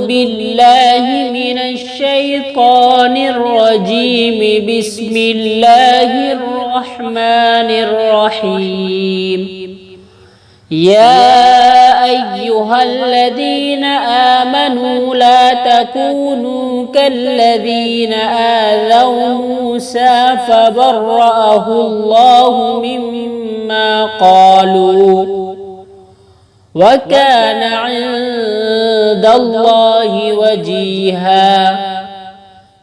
بالله من الشيطان الرجيم. بسم الله الرحمن الرحيم. يا أيها الذين آمنوا لا تكونوا كالذين آذوا موسى فبرأه الله مما قالوا وكان عند الله وجيها.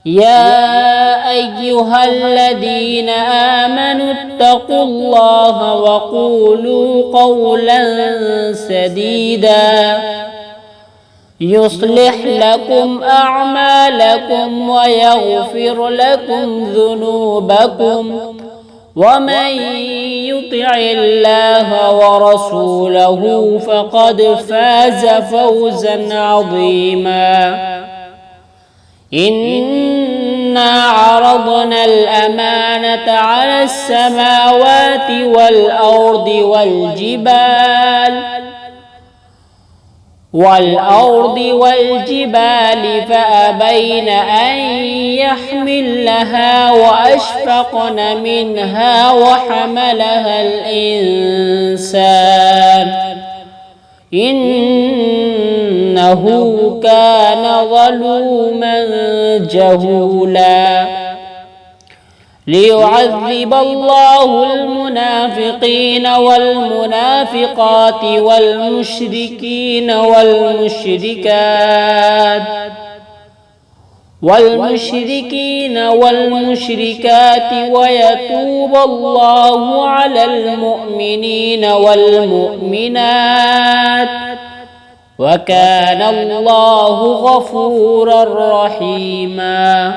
يا أيها الذين آمنوا اتقوا الله وقولوا قولا سديدا يصلح لكم أعمالكم ويغفر لكم ذنوبكم ومن يطع الله ورسوله فقد فاز فوزا عظيما. إنا عرضنا الأمانة على السماوات والأرض فأبين أن يحملنها وأشفقن منها وحملها الإنسان إنه كان ظلوما جهولا. ليعذب الله المنافقين والمنافقات والمشركين والمشركات ويتوب الله على المؤمنين والمؤمنات وكان الله غفورا رحيما.